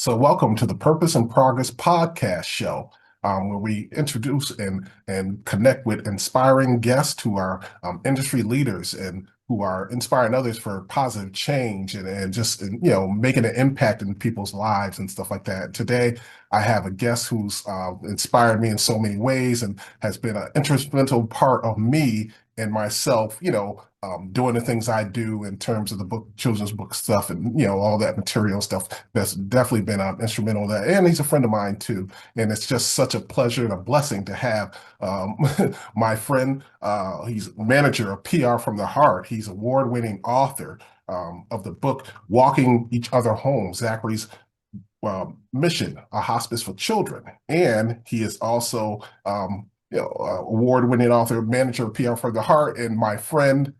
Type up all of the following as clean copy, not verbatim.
So, welcome to the Purpose and Progress podcast show, where we introduce and connect with inspiring guests who are industry leaders and who are inspiring others for positive change and just making an impact in people's lives and stuff like that. Today, I have a guest who's inspired me in so many ways and has been an instrumental part of me and myself, doing the things I do in terms of the children's book stuff and, all that material stuff. That's definitely been instrumental in that. And he's a friend of mine too. And it's just such a pleasure and a blessing to have my friend. He's manager of PR from the Heart. He's award-winning author of the book, Walking Each Other Home, Zachary's mission, a hospice for children. And he is also, award-winning author, manager of PR from the Heart, and my friend,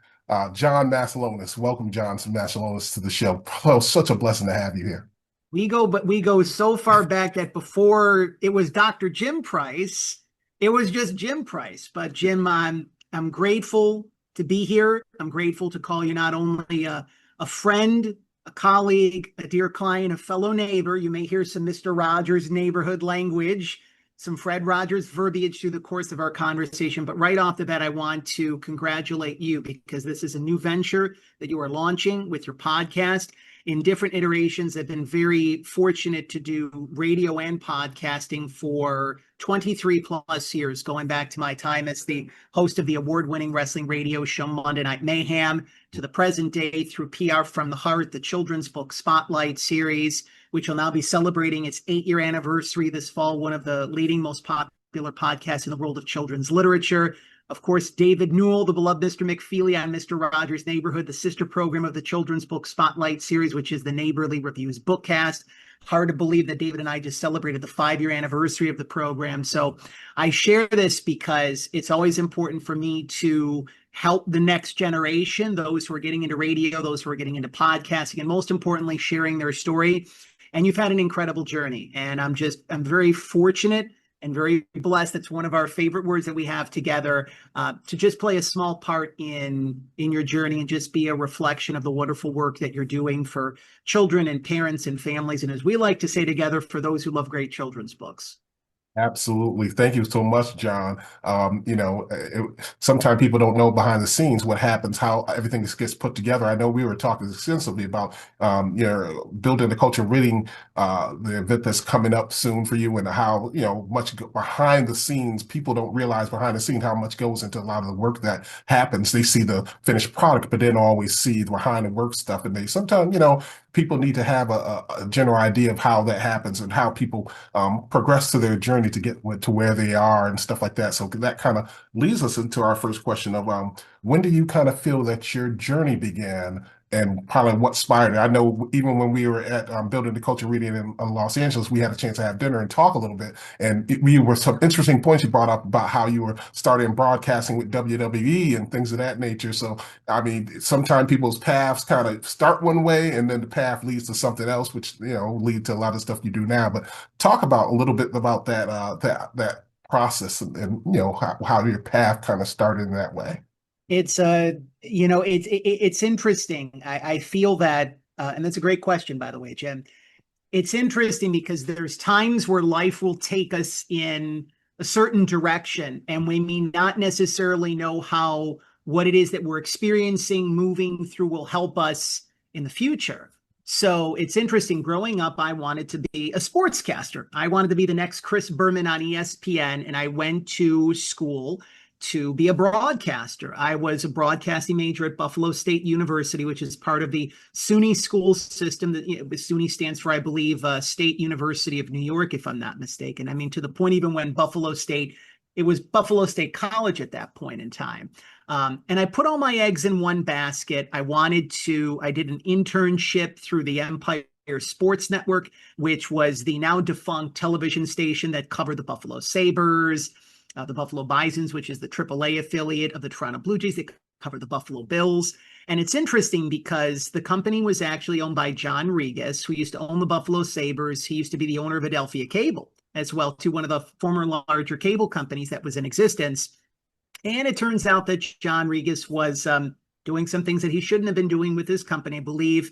John Masiulionis. Welcome, John Masiulionis, to the show. Oh, such a blessing to have you here. We go so far back that before it was Dr. Jim Price, it was just Jim Price. But Jim, I'm grateful to be here. I'm grateful to call you not only a friend, a colleague, a dear client, a fellow neighbor. You may hear some Mr. Rogers neighborhood language, some Fred Rogers verbiage through the course of our conversation. But right off the bat, I want to congratulate you because this is a new venture that you are launching with your podcast. In different iterations, I've been very fortunate to do radio and podcasting for 23 plus years, going back to my time as the host of the award-winning wrestling radio show Monday Night Mayhem, to the present day through PR from the Heart, the children's book Spotlight series, which will now be celebrating its 8-year anniversary this fall, one of the leading, most popular podcasts in the world of children's literature. Of course, David Newell, the beloved Mr. McFeely on Mr. Rogers' Neighborhood, the sister program of the children's book Spotlight series, which is the Neighborly Reviews bookcast. Hard to believe that David and I just celebrated the 5-year anniversary of the program. So I share this because it's always important for me to help the next generation, those who are getting into radio, those who are getting into podcasting, and most importantly, sharing their story. And you've had an incredible journey. And I'm very fortunate and very blessed. That's one of our favorite words that we have together, to just play a small part in your journey and just be a reflection of the wonderful work that you're doing for children and parents and families. And as we like to say together, for those who love great children's books. Absolutely. Thank you so much, John. Sometimes people don't know behind the scenes what happens, how everything gets put together. I know we were talking extensively about, building the culture reading, the event that's coming up soon for you and how, much behind the scenes, people don't realize behind the scenes how much goes into a lot of the work that happens. They see the finished product, but they don't always see the behind the work stuff. And they sometimes, people need to have a general idea of how that happens and how people progress to their journey to get to where they are and stuff like that. So that kind of leads us into our first question of when do you kind of feel that your journey began and probably what inspired it? I know even when we were at Building the Culture Reading in Los Angeles, we had a chance to have dinner and talk a little bit. And we were some interesting points you brought up about how you were starting broadcasting with WWE and things of that nature. So, I mean, sometimes people's paths kind of start one way and then the path leads to something else, which, lead to a lot of stuff you do now. But talk about a little bit about that process and how your path kind of started in that way. It's it's interesting. I feel that, and that's a great question, by the way, Jim. It's interesting because there's times where life will take us in a certain direction, and we may not necessarily know how what it is that we're experiencing, moving through, will help us in the future. So it's interesting. Growing up, I wanted to be a sportscaster. I wanted to be the next Chris Berman on ESPN, and I went to school to be a broadcaster. I was a broadcasting major at Buffalo State University, which is part of the SUNY school system. That SUNY stands for, I believe, State University of New York, if I'm not mistaken. I mean, to the point even when it was Buffalo State College at that point in time. And I put all my eggs in one basket. I did an internship through the Empire Sports Network, which was the now defunct television station that covered the Buffalo Sabres, the Buffalo Bisons, which is the AAA affiliate of the Toronto Blue Jays. They cover the Buffalo Bills. And it's interesting because the company was actually owned by John Regas, who used to own the Buffalo Sabres. He used to be the owner of Adelphia Cable as well, to one of the former larger cable companies that was in existence. And it turns out that John Regas was doing some things that he shouldn't have been doing with his company. I believe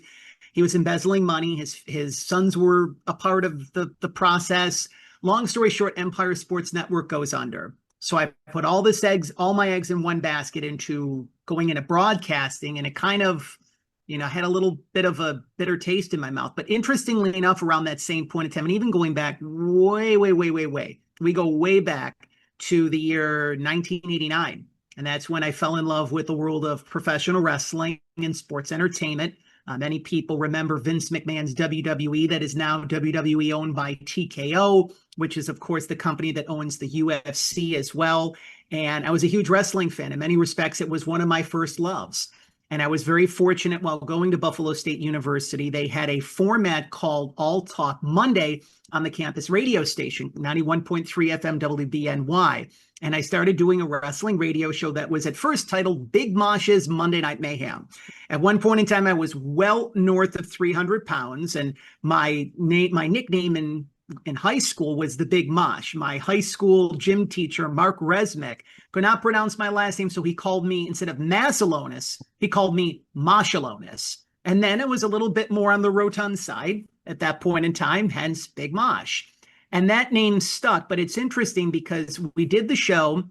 He was embezzling money. His sons were a part of the process. Long story short, Empire Sports Network goes under. So I put all my eggs in one basket into going into broadcasting, and it kind of, had a little bit of a bitter taste in my mouth. But interestingly enough, around that same point in time, and even going back way, we go way back to the year 1989. And that's when I fell in love with the world of professional wrestling and sports entertainment. Many people remember Vince McMahon's WWE, that is now WWE, owned by TKO, which is, of course, the company that owns the UFC as well. And I was a huge wrestling fan. In many respects, it was one of my first loves. And I was very fortunate while going to Buffalo State University. They had a format called All Talk Monday on the campus radio station, 91.3 FM WBNY. And I started doing a wrestling radio show that was at first titled Big Mosh's Monday Night Mayhem. At one point in time, I was well north of 300 pounds, and my nickname in high school was the Big Mosh. My high school gym teacher, Mark Resnick, could not pronounce my last name, so he called me, instead of Masiulionis, he called me Masiulionis. And then it was a little bit more on the rotund side at that point in time, hence Big Mosh. And that name stuck, but it's interesting because we did the show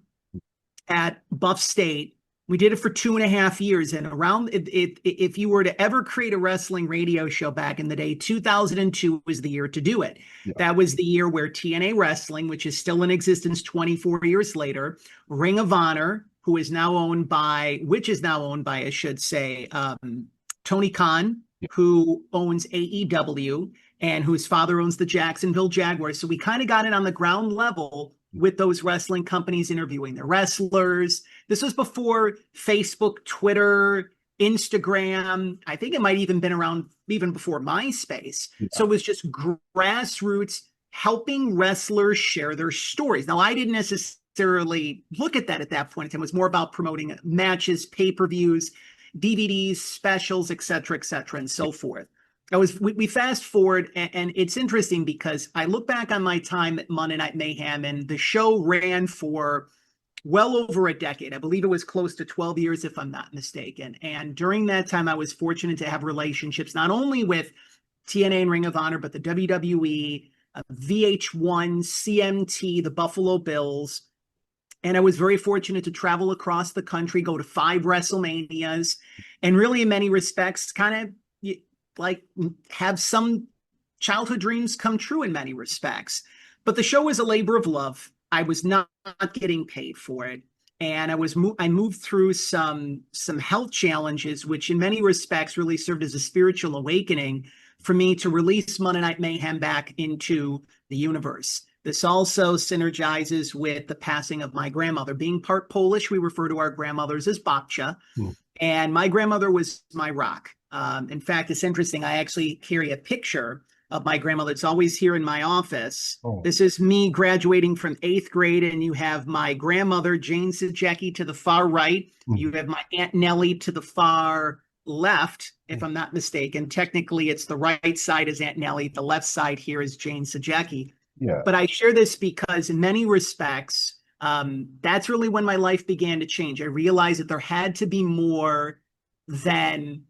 at Buff State. We did it for 2.5 years. And around if you were to ever create a wrestling radio show back in the day, 2002 was the year to do it. Yeah. That was the year where TNA Wrestling, which is still in existence 24 years later, Ring of Honor, which is now owned by, I should say, Tony Khan, who owns AEW, and whose father owns the Jacksonville Jaguars. So we kind of got it on the ground level with those wrestling companies interviewing the wrestlers. This was before Facebook, Twitter, Instagram. I think it might even been around even before MySpace. Yeah. So it was just grassroots helping wrestlers share their stories. Now, I didn't necessarily look at that point in time. It was more about promoting matches, pay-per-views, DVDs, specials, et cetera, and so forth. We fast forward, and it's interesting because I look back on my time at Monday Night Mayhem, and the show ran for well over a decade. I believe it was close to 12 years, if I'm not mistaken. And during that time, I was fortunate to have relationships not only with TNA and Ring of Honor, but the WWE, VH1, CMT, the Buffalo Bills. And I was very fortunate to travel across the country, go to 5 WrestleManias, and really in many respects kind of like have some childhood dreams come true in many respects. But the show was a labor of love. I was not getting paid for it. And I moved through some health challenges, which in many respects really served as a spiritual awakening for me to release Monday Night Mayhem back into the universe. This also synergizes with the passing of my grandmother. Being part Polish, we refer to our grandmothers as babcia. And my grandmother was my rock. In fact, it's interesting. I actually carry a picture of my grandmother. It's always here in my office. Oh. This is me graduating from 8th grade, and you have my grandmother, Jane Sajecki, to the far right. You have my Aunt Nellie to the far left, if I'm not mistaken. Technically, it's the right side is Aunt Nellie. The left side here is Jane Sajecki. Yeah. But I share this because in many respects, that's really when my life began to change. I realized that there had to be more than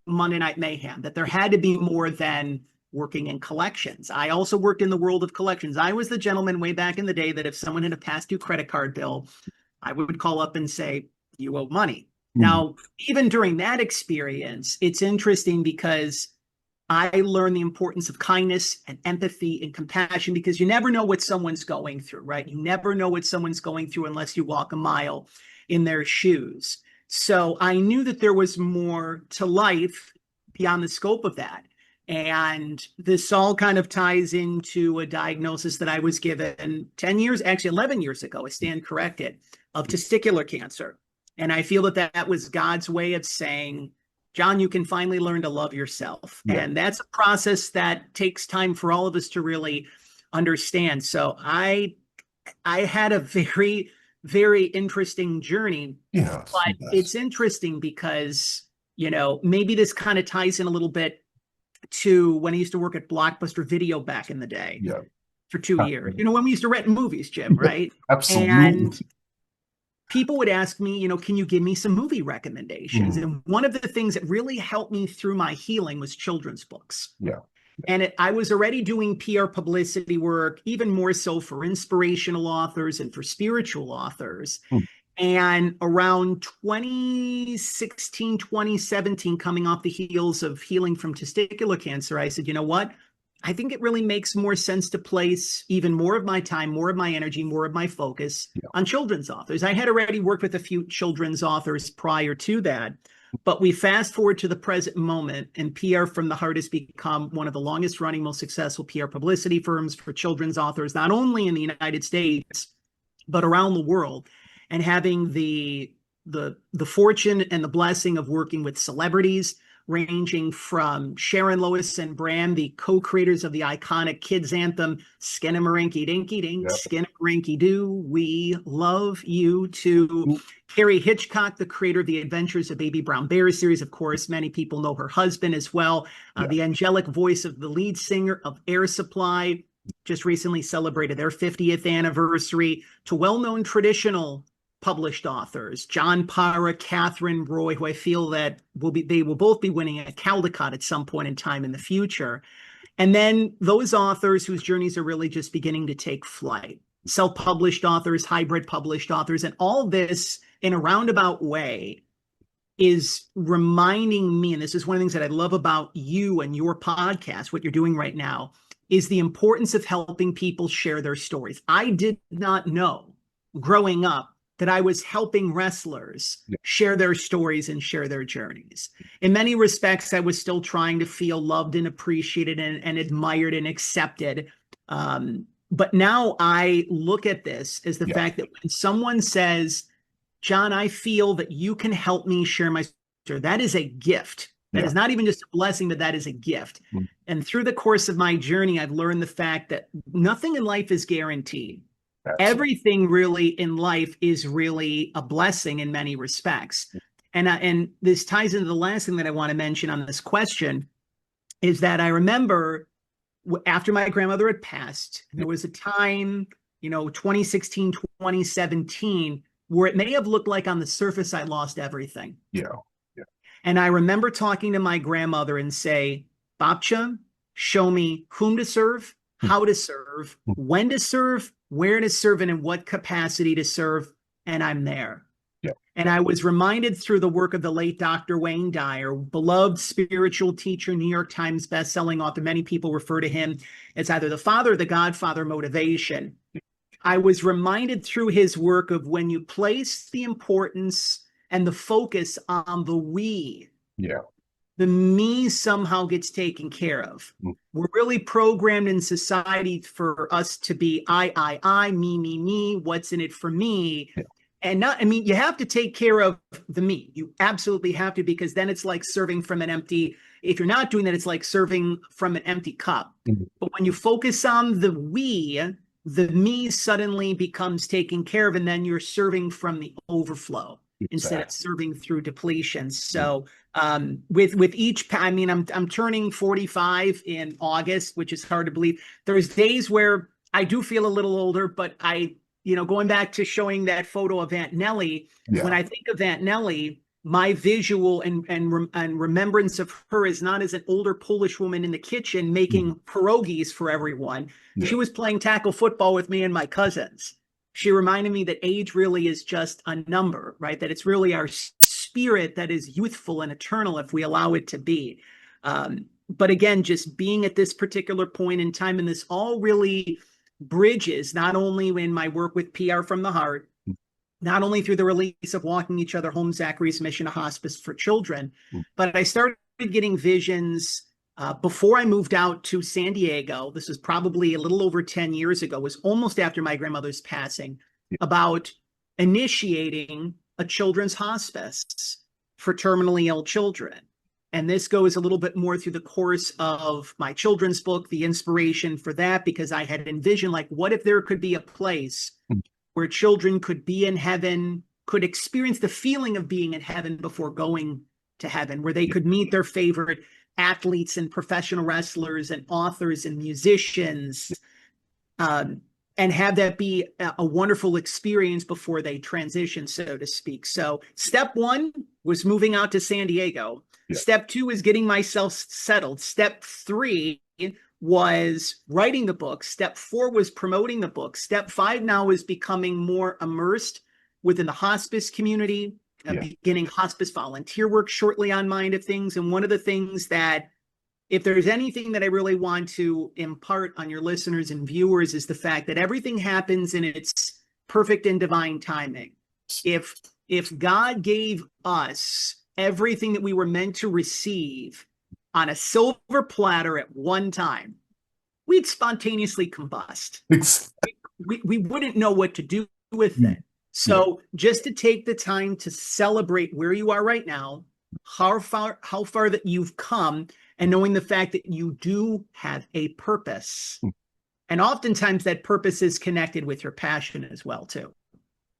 Monday Night Mayhem, that there had to be more than working in collections. I also worked in the world of collections. I was the gentleman way back in the day that if someone had a past due credit card bill, I would call up and say, you owe money. Now, even during that experience, it's interesting because I learned the importance of kindness and empathy and compassion, because you never know what someone's going through, right? You never know what someone's going through unless you walk a mile in their shoes. So I knew that there was more to life beyond the scope of that. And this all kind of ties into a diagnosis that I was given 11 years ago, I stand corrected, of testicular cancer. And I feel that that was God's way of saying, John, you can finally learn to love yourself. Yeah. And that's a process that takes time for all of us to really understand. So I had a very, very interesting journey. Yeah, but it's interesting because, maybe this kind of ties in a little bit to when I used to work at Blockbuster Video back in the day. Yeah. For 2 years. When we used to rent movies, Jim, right? Absolutely. And people would ask me, can you give me some movie recommendations? And one of the things that really helped me through my healing was children's books. Yeah. And I was already doing PR publicity work, even more so for inspirational authors and for spiritual authors. And around 2016, 2017, coming off the heels of healing from testicular cancer, I said, you know what? I think it really makes more sense to place even more of my time, more of my energy, more of my focus on children's authors. I had already worked with a few children's authors prior to that, but we fast forward to the present moment, and PR from the Heart has become one of the longest running, most successful PR publicity firms for children's authors, not only in the United States, but around the world. And having the fortune and the blessing of working with celebrities, ranging from Sharon Lois and Bram, the co-creators of the iconic kids anthem, Skinnamarink Dinky Dink, Skinnamarink Doo, we love you, to Carrie Hitchcock, the creator of the Adventures of Baby Brown Bear series. Of course, many people know her husband as well, the angelic voice of the lead singer of Air Supply, just recently celebrated their 50th anniversary, to well-known traditional published authors, John Parra, Catherine Roy, who I feel that they will both be winning a Caldecott at some point in time in the future. And then those authors whose journeys are really just beginning to take flight, self-published authors, hybrid published authors, and all this in a roundabout way is reminding me, and this is one of the things that I love about you and your podcast, what you're doing right now, is the importance of helping people share their stories. I did not know growing up that I was helping wrestlers share their stories and share their journeys. In many respects, I was still trying to feel loved and appreciated and admired and accepted. But now I look at this as the fact that when someone says, John, I feel that you can help me share my story, that is a gift. That is not even just a blessing, but that is a gift. And through the course of my journey, I've learned the fact that nothing in life is guaranteed. Everything really in life is really a blessing in many respects. And this ties into the last thing that I want to mention on this question, is that I remember after my grandmother had passed, there was a time, 2016, 2017, where it may have looked like on the surface I lost everything. And I remember talking to my grandmother and say, Babcha, show me whom to serve, how to serve, when to serve, where to serve, and in what capacity to serve, and I'm there. And I was reminded through the work of the late Dr. Wayne Dyer, beloved spiritual teacher, New York Times bestselling author. Many people refer to him as either the father or the godfather motivation. I was reminded through his work of when you place the importance and the focus on the we, the me somehow gets taken care of. We're really programmed in society for us to be I, me, what's in it for me. And you have to take care of the me. You absolutely have to, because then it's like serving from an empty, if you're not doing that, it's like serving from an empty cup. But when you focus on the we, the me suddenly becomes taken care of, and then you're serving from the overflow instead of serving through depletion. So with each, I'm turning 45 in August, which is hard to believe. There's days where I do feel a little older, but going back to showing that photo of Aunt Nellie, when I think of Aunt Nellie, my visual and remembrance of her is not as an older Polish woman in the kitchen making pierogies for everyone. She was playing tackle football with me and my cousins. She reminded me that age really is just a number, right? That it's really our spirit that is youthful and eternal if we allow it to be. But again, just being at this particular point in time, and this all really bridges not only in my work with PR from the Heart, not only through the release of Walking Each Other Home, Zachary's mission to hospice for children, but I started getting visions before I moved out to San Diego. This was probably a little over 10 years ago. It was almost after my grandmother's passing, about initiating a children's hospice for terminally ill children. And this goes a little bit more through the course of my children's book, the inspiration for that, because I had envisioned, like, what if there could be a place where children could be in heaven, could experience the feeling of being in heaven before going to heaven, where they could meet their favorite athletes and professional wrestlers and authors and musicians, and have that be a wonderful experience before they transition, so to speak. So step one was moving out to San Diego. Yeah. Step two is getting myself settled. Step three was writing the book. Step four was promoting the book. Step five now is becoming more immersed within the hospice community, beginning hospice volunteer work shortly on Mind of Things. And one of the things that, if there's anything that I really want to impart on your listeners and viewers, is the fact that everything happens in its perfect and divine timing. If God gave us everything that we were meant to receive on a silver platter at one time, we'd spontaneously combust. We wouldn't know what to do with it. So just to take the time to celebrate where you are right now, how far that you've come, and knowing the fact that you do have a purpose. And oftentimes that purpose is connected with your passion as well, too.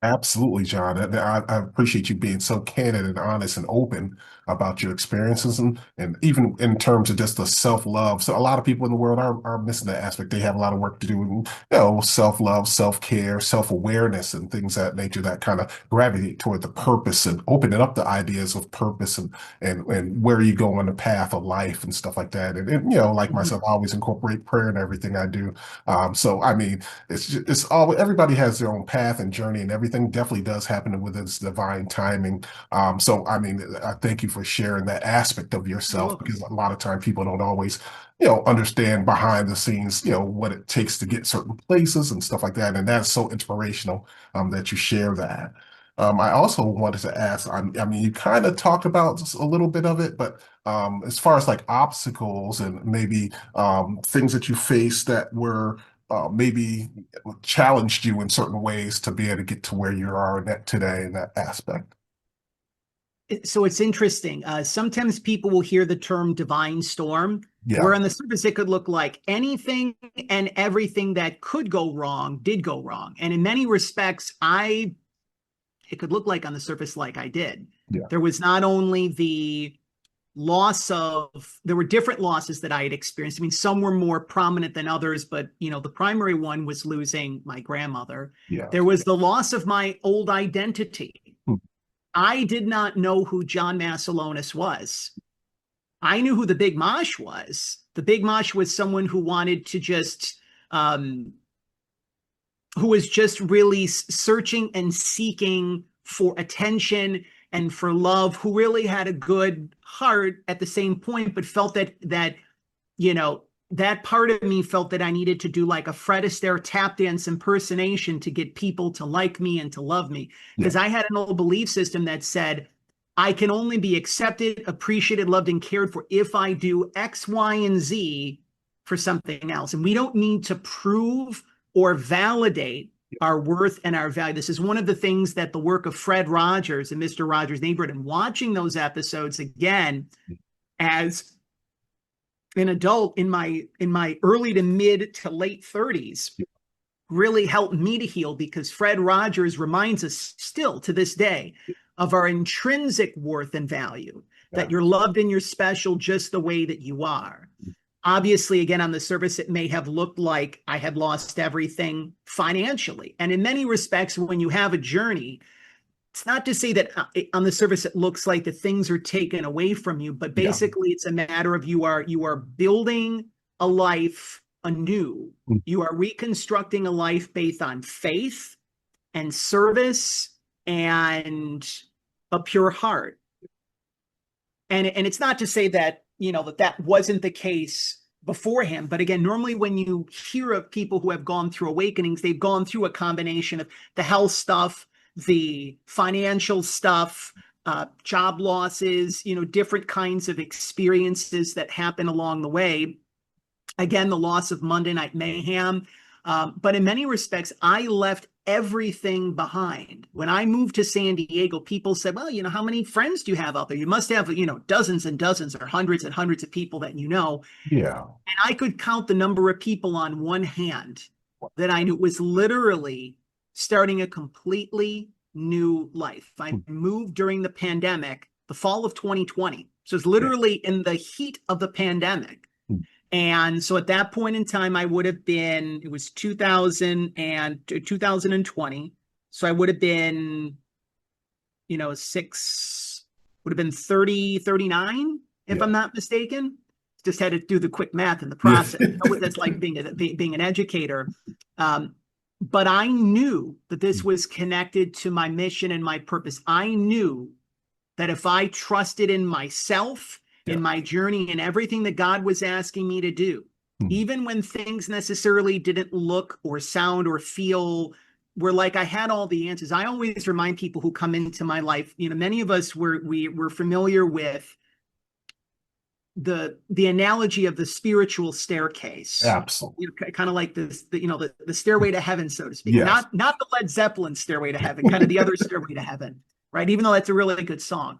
Absolutely, John. I appreciate you being so candid and honest and open about your experiences, and even in terms of just the self-love. So a lot of people in the world are missing that aspect. They have a lot of work to do, self-love, self-care, self-awareness, and things of that nature that kind of gravitate toward the purpose and opening up the ideas of purpose and where you go on the path of life and stuff like that. And like myself, I always incorporate prayer in everything I do. So I mean, it's all, everybody has their own path and journey, and everything definitely does happen within its divine timing. So, I mean, I thank you for sharing that aspect of yourself, because a lot of time people don't always, understand behind the scenes, what it takes to get certain places and stuff like that. And that's so inspirational, that you share that. I also wanted to ask, I mean, you kind of talked about just a little bit of it, but as far as like obstacles and maybe things that you faced that were maybe challenged you in certain ways to be able to get to where you are today in that aspect. So it's interesting. Sometimes people will hear the term divine storm, where on the surface it could look like anything and everything that could go wrong did go wrong. And in many respects, it could look like on the surface like I did. There was not only the there were different losses that I had experienced. I mean, some were more prominent than others, but the primary one was losing my grandmother. There was the loss of my old identity. I did not know who John Masiulionis was. I knew who the Big Mosh was. The Big Mosh was someone who wanted to just, who was just really searching and seeking for attention and for love, who really had a good heart at the same point, but felt that that part of me felt that I needed to do like a Fred Astaire tap dance impersonation to get people to like me and to love me. Because I had an old belief system that said, I can only be accepted, appreciated, loved, and cared for if I do X, Y, and Z for something else. And we don't need to prove or validate our worth and our value. This is one of the things that the work of Fred Rogers and Mr. Rogers' Neighborhood, and watching those episodes again as an adult in my early to mid to late 30s, really helped me to heal, because Fred Rogers reminds us still to this day of our intrinsic worth and value, that you're loved and you're special just the way that you are. Obviously, again, on the surface, it may have looked like I had lost everything financially. And in many respects, when you have a journey, it's not to say that on the surface it looks like the things are taken away from you, but basically it's a matter of you are building a life anew. You are reconstructing a life based on faith and service and a pure heart. And it's not to say that that wasn't the case beforehand. But again, normally when you hear of people who have gone through awakenings, they've gone through a combination of the health stuff, the financial stuff, job losses, different kinds of experiences that happen along the way. Again, the loss of Monday Night Mayhem. But in many respects, I left everything behind. When I moved to San Diego, people said, well, how many friends do you have out there? You must have, dozens and dozens or hundreds and hundreds of people that you know. Yeah. And I could count the number of people on one hand that I knew was literally starting a completely new life. I moved during the pandemic, the fall of 2020. So it's literally in the heat of the pandemic. And so at that point in time, I would have been, it was 2000 and 2020. So I would have been, would have been 30, 39, if Yeah. I'm not mistaken. Just had to do the quick math in the Yeah. process. You know what that's like being an educator. But I knew that this was connected to my mission and my purpose. I knew that if I trusted in myself, in my journey, and everything that God was asking me to do, even when things necessarily didn't look or sound or feel were like I had all the answers. I always remind people who come into my life, many of us we're familiar with the analogy of the spiritual staircase. Absolutely. Kind of like this, the stairway to heaven, so to speak. Yes. Not the Led Zeppelin stairway to heaven, kind of the other stairway to heaven, right? Even though that's a really good song.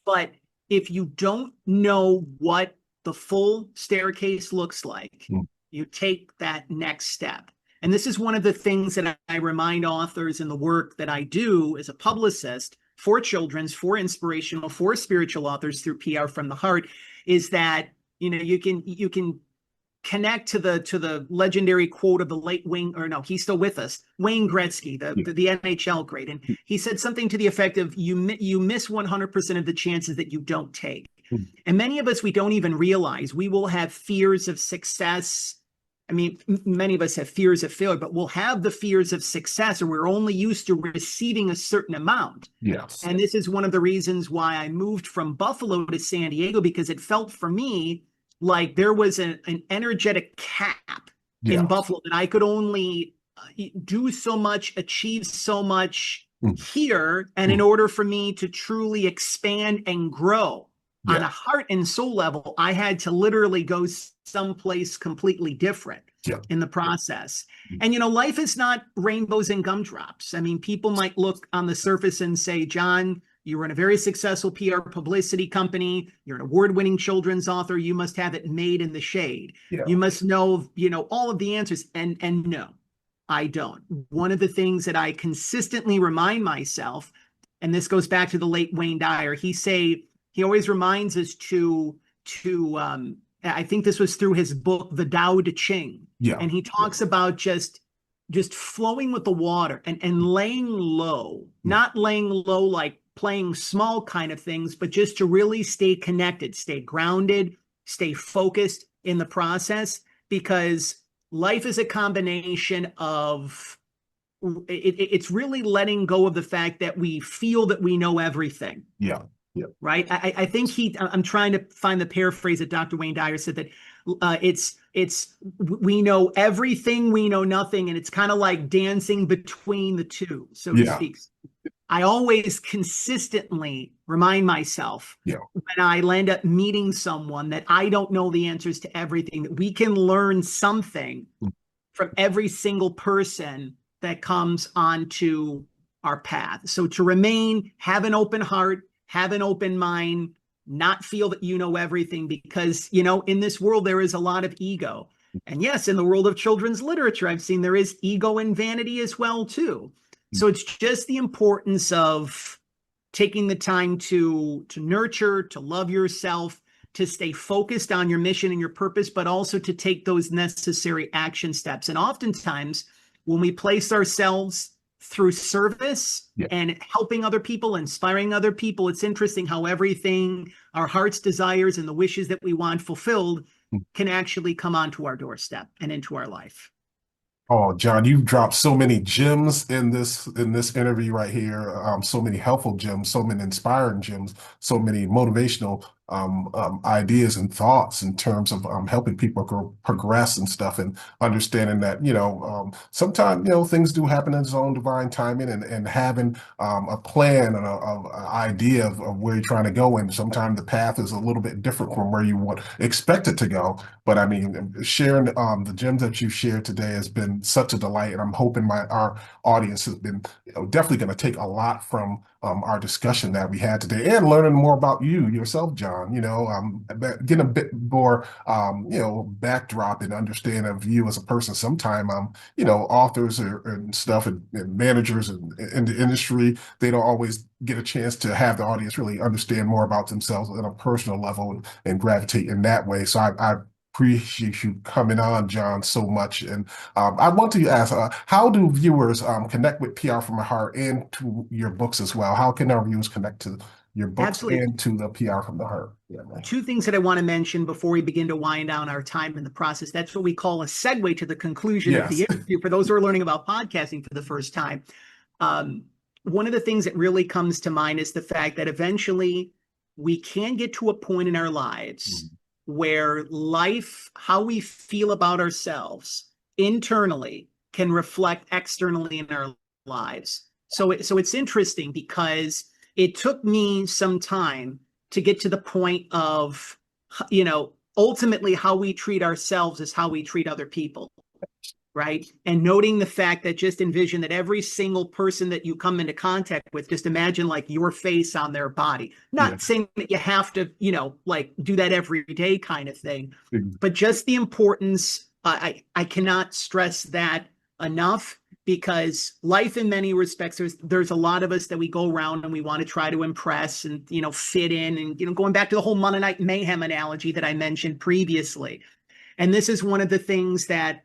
But if you don't know what the full staircase looks like, you take that next step. And this is one of the things that I remind authors in the work that I do as a publicist for children's, for inspirational, for spiritual authors through PR from the Heart, is that you can connect to the legendary quote of the late Wayne, or no, he's still with us, Wayne Gretzky, the NHL great, and he said something to the effect of you miss 100% of the chances that you don't take. And many of us, we don't even realize we will have fears of success. I mean, many of us have fears of failure, but we'll have the fears of success, or we're only used to receiving a certain amount. Yes. And this is one of the reasons why I moved from Buffalo to San Diego, because it felt for me like there was an energetic cap in Buffalo that I could only do so much, achieve so much here. And in order for me to truly expand and grow on a heart and soul level, I had to literally go someplace completely different in the process. And, life is not rainbows and gumdrops. I mean, people might look on the surface and say, John, you run a very successful PR publicity company. You're an award-winning children's author. You must have it made in the shade. You must know, all of the answers. And no, I don't. One of the things that I consistently remind myself, and this goes back to the late Wayne Dyer, he always reminds us to I think this was through his book, The Tao Te Ching. And he talks about just flowing with the water and laying low, not laying low like playing small kind of things, but just to really stay connected, stay grounded, stay focused in the process, because life is a combination of, it's really letting go of the fact that we feel that we know everything. Right. I think I'm trying to find the paraphrase that Dr. Wayne Dyer said, that we know everything, we know nothing. And it's kind of like dancing between the two, so to speak. I always consistently remind myself when I end up meeting someone that I don't know the answers to everything, that we can learn something from every single person that comes onto our path. So to have an open heart, have an open mind, not feel that you know everything, because, in this world, there is a lot of ego. And yes, in the world of children's literature, I've seen there is ego and vanity as well, too. So it's just the importance of taking the time to nurture, to love yourself, to stay focused on your mission and your purpose, but also to take those necessary action steps. And oftentimes, when we place ourselves through service and helping other people, inspiring other people, it's interesting how everything, our heart's desires and the wishes that we want fulfilled, can actually come onto our doorstep and into our life. Oh, John, you've dropped so many gems in this interview right here. So many helpful gems, so many inspiring gems, so many motivational ideas and thoughts in terms of helping people progress and stuff, and understanding that sometimes things do happen in its own divine timing, and having a plan and an idea of where you're trying to go, and sometimes the path is a little bit different from where you would expect it to go. But I mean, sharing the gems that you shared today has been such a delight, and I'm hoping our audience has been definitely going to take a lot from our discussion that we had today, and learning more about you yourself, John. Getting a bit more backdrop and understanding of you as a person. Sometime authors and stuff, and managers in the industry, they don't always get a chance to have the audience really understand more about themselves on a personal level, and gravitate in that way. So I appreciate you coming on, John, so much. And I want to ask, how do viewers connect with PR from the Heart and to your books as well? How can our viewers connect to your books Absolutely. and to the PR from the Heart? Yeah, Two things that I want to mention before we begin to wind down our time in the process. That's what we call a segue to the conclusion of the yes. interview for those who are learning about podcasting for the first time. One of the things that really comes to mind is the fact that eventually we can get to a point in our lives where life, how we feel about ourselves internally, can reflect externally in our lives. So it's interesting because it took me some time to get to the point of, ultimately how we treat ourselves is how we treat other people. Right. And noting the fact that just envision that every single person that you come into contact with, just imagine like your face on their body. Not saying that you have to, like do that every day kind of thing, but just the importance. I cannot stress that enough, because life in many respects, there's a lot of us that we go around and we want to try to impress and, fit in and, going back to the whole Monday Night Mayhem analogy that I mentioned previously. And this is one of the things that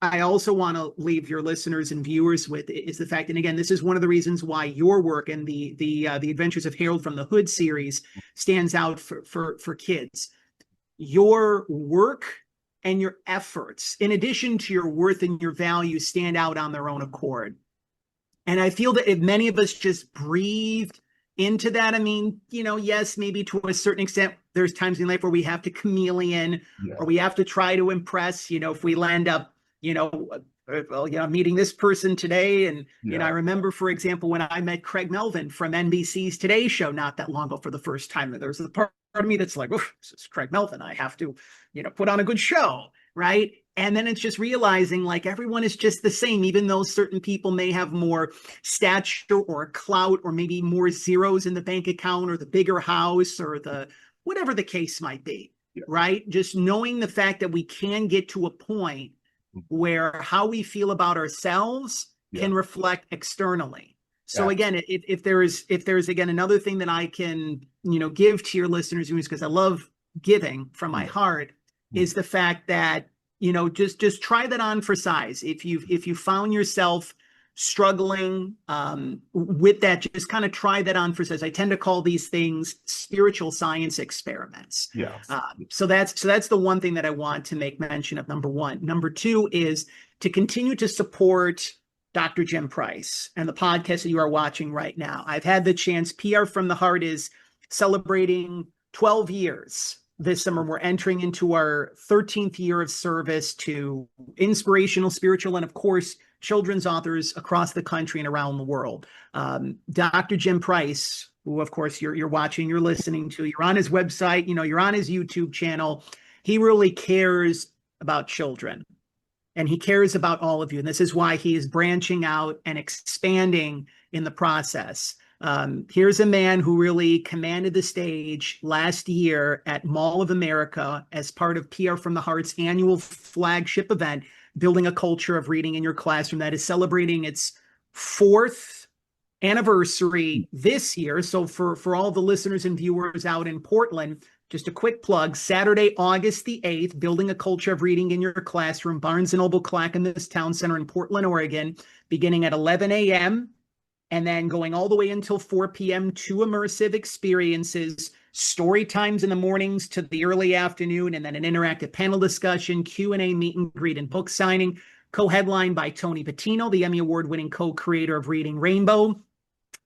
I also want to leave your listeners and viewers with, is the fact, and again, this is one of the reasons why your work and the Adventures of Harold from the Hood series stands out for kids. Your work and your efforts, in addition to your worth and your value, stand out on their own accord. And I feel that if many of us just breathed into that, I mean, yes, maybe to a certain extent, there's times in life where we have to chameleon or we have to try to impress, if we land up, meeting this person today. And, I remember, for example, when I met Craig Melvin from NBC's Today Show not that long ago for the first time, there's a part of me that's like, oh, this is Craig Melvin. I have to, put on a good show. Right. And then it's just realizing like everyone is just the same, even though certain people may have more stature or clout or maybe more zeros in the bank account or the bigger house or the whatever the case might be. Right. Just knowing the fact that we can get to a point where how we feel about ourselves can reflect externally. So again, if there's again another thing that I can give to your listeners, because I love giving from my heart, is the fact that just try that on for size. If you found yourself struggling with that, just kind of try that on for size. I tend to call these things spiritual science experiments. So that's the one thing that I want to make mention of, number one. Number two is to continue to support Dr. Jim Price and the podcast that you are watching right now. I've had the chance. PR from the Heart is celebrating 12 years this summer. We're entering into our 13th year of service to inspirational, spiritual, and of course, children's authors across the country and around the world. Dr. Jim Price, who of course you're watching, you're listening to, you're on his website, you're on his YouTube channel. He really cares about children and he cares about all of you. And this is why he is branching out and expanding in the process. Here's a man who really commanded the stage last year at Mall of America as part of PR from the Heart's annual flagship event, Building a Culture of Reading in Your Classroom, that is celebrating its 4th anniversary this year. So for all the listeners and viewers out in Portland, just a quick plug, Saturday, August the 8th, Building a Culture of Reading in Your Classroom, Barnes & Noble Clackamas Town Center in Portland, Oregon, beginning at 11 a.m., and then going all the way until 4 p.m., 2 immersive experiences, story times in the mornings to the early afternoon, and then an interactive panel discussion, Q&A, meet and greet, and book signing, co-headlined by Tony Patino, the Emmy Award-winning co-creator of Reading Rainbow,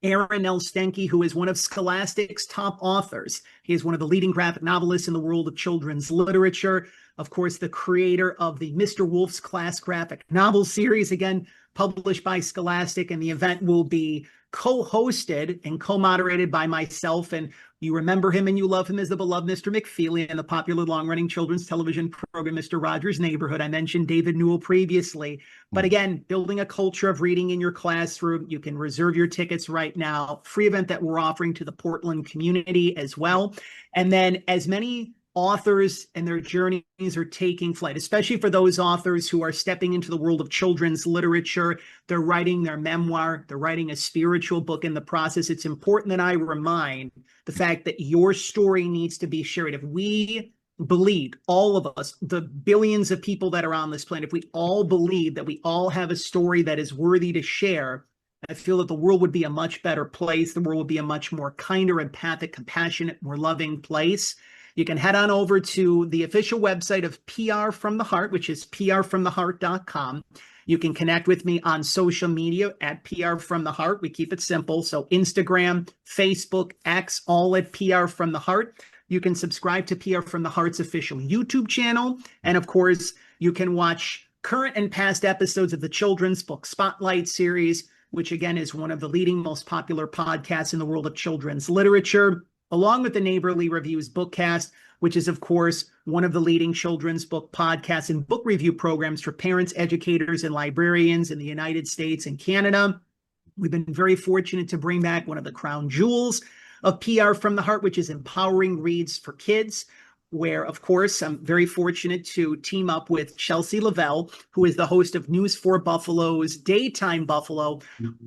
Aaron L. Stenke, who is one of Scholastic's top authors. He is one of the leading graphic novelists in the world of children's literature. Of course, the creator of the Mr. Wolf's Class graphic novel series, again, published by Scholastic, and the event will be co-hosted and co-moderated by myself. And you remember him and you love him as the beloved Mr. McFeely in the popular long-running children's television program, Mr. Rogers' Neighborhood. I mentioned David Newell previously. But again, building a culture of reading in your classroom. You can reserve your tickets right now. Free event that we're offering to the Portland community as well. And then as many authors and their journeys are taking flight, especially for those authors who are stepping into the world of children's literature. They're writing their memoir, they're writing a spiritual book in the process. It's important that I remind the fact that your story needs to be shared. If we believed, all of us, the billions of people that are on this planet, if we all believe that we all have a story that is worthy to share, I feel that the world would be a much better place. The world would be a much more kinder, empathic, compassionate, more loving place. You can head on over to the official website of PR from the Heart, which is prfromtheheart.com. You can connect with me on social media at PR from the Heart. We keep it simple. So Instagram, Facebook, X, all at PR from the Heart. You can subscribe to PR from the Heart's official YouTube channel. And of course, you can watch current and past episodes of the Children's Book Spotlight series, which again is one of the leading, most popular podcasts in the world of children's literature, along with the Neighborly Reviews Bookcast, which is, of course, one of the leading children's book podcasts and book review programs for parents, educators, and librarians in the United States and Canada. We've been very fortunate to bring back one of the crown jewels of PR from the Heart, which is Empowering Reads for Kids, where, of course, I'm very fortunate to team up with Chelsea Lavelle, who is the host of News 4 Buffalo's Daytime Buffalo,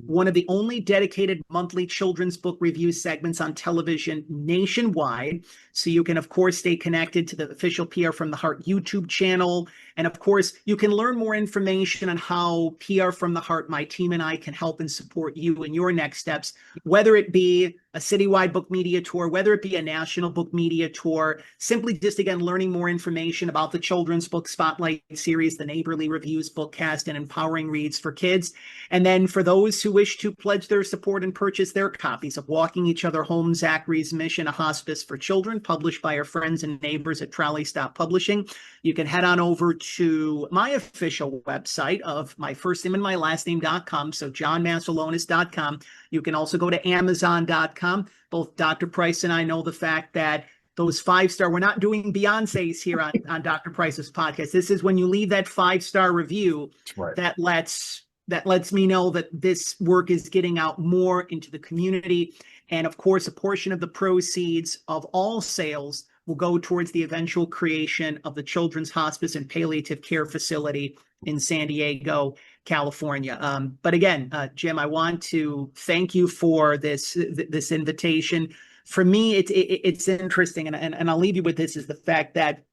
one of the only dedicated monthly children's book review segments on television nationwide. So you can, of course, stay connected to the official PR from the Heart YouTube channel. And of course, you can learn more information on how PR from the Heart, my team and I, can help and support you in your next steps, whether it be a citywide book media tour, whether it be a national book media tour, simply just, again, learning more information about the Children's Book Spotlight series, the Neighborly Reviews Bookcast, and Empowering Reads for Kids. And then for those who wish to pledge their support and purchase their copies of Walking Each Other Home, Zachary's Mission, a Hospice for Children, published by our friends and neighbors at Trolley Stop Publishing, you can head on over to my official website of my first name and my last name.com, so johnmasiulionis.com. You can also go to amazon.com. Both Dr. Price and I know the fact that those 5-star, we're not doing Beyonce's here on Dr. Price's podcast. This is when you leave that 5-star review, Right. that lets me know that this work is getting out more into the community. And of course, a portion of the proceeds of all sales will go towards the eventual creation of the Children's Hospice and Palliative Care Facility in San Diego, California. But again, Jim, I want to thank you for this invitation. For me, it's interesting, and I'll leave you with this, is the fact that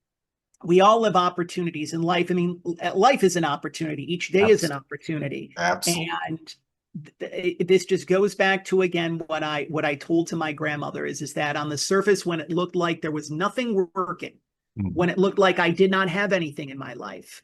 we all have opportunities in life. I mean, life is an opportunity. Each day is an opportunity. Absolutely. And this just goes back to, again, what I told to my grandmother is that on the surface, when it looked like there was nothing working, when it looked like I did not have anything in my life,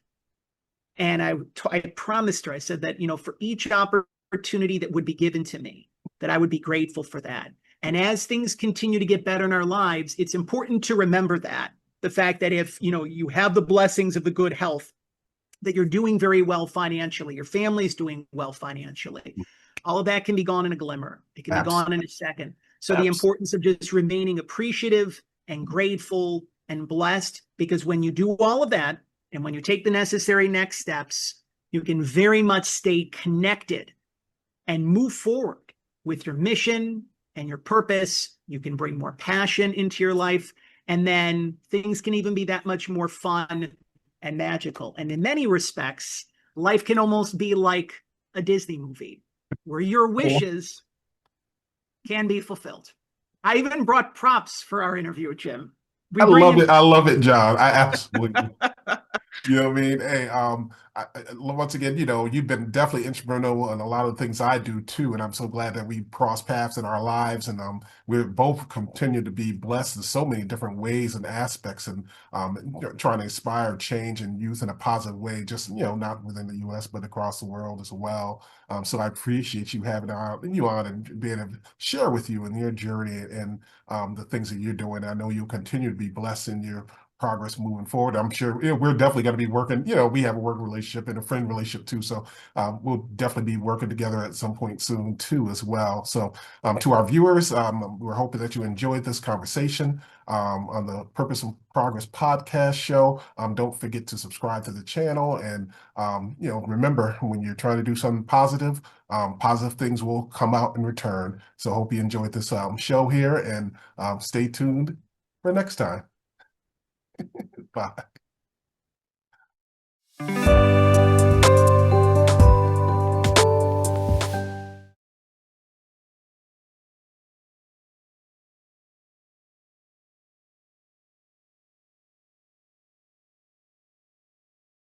and I promised her, I said that, for each opportunity that would be given to me, that I would be grateful for that. And as things continue to get better in our lives, it's important to remember that. The fact that if, you have the blessings of the good health, that you're doing very well financially, your family's doing well financially, all of that can be gone in a glimmer. It can be gone in a second. So the importance of just remaining appreciative and grateful and blessed, because when you do all of that, and when you take the necessary next steps, you can very much stay connected and move forward with your mission and your purpose. You can bring more passion into your life, and then things can even be that much more fun and magical. And in many respects, life can almost be like a Disney movie where your wishes can be fulfilled. I even brought props for our interview, Jim. I love it. I love it, John. I absolutely. You know what I mean? Hey, once again, you've been definitely instrumental in a lot of things I do too, and I'm so glad that we cross paths in our lives, and we're both continue to be blessed in so many different ways and aspects, and trying to inspire change and youth in a positive way, just not within the U.S. but across the world as well. So I appreciate you having you on and being able to share with you and your journey and the things that you're doing. I know you'll continue to be blessed in your progress moving forward. I'm sure we're definitely going to be working. We have a work relationship and a friend relationship too. So we'll definitely be working together at some point soon too as well. So to our viewers, we're hoping that you enjoyed this conversation on the Purpose and Progress podcast show. Don't forget to subscribe to the channel. And, remember, when you're trying to do something positive, positive things will come out in return. So hope you enjoyed this show here, and stay tuned for next time. Bye.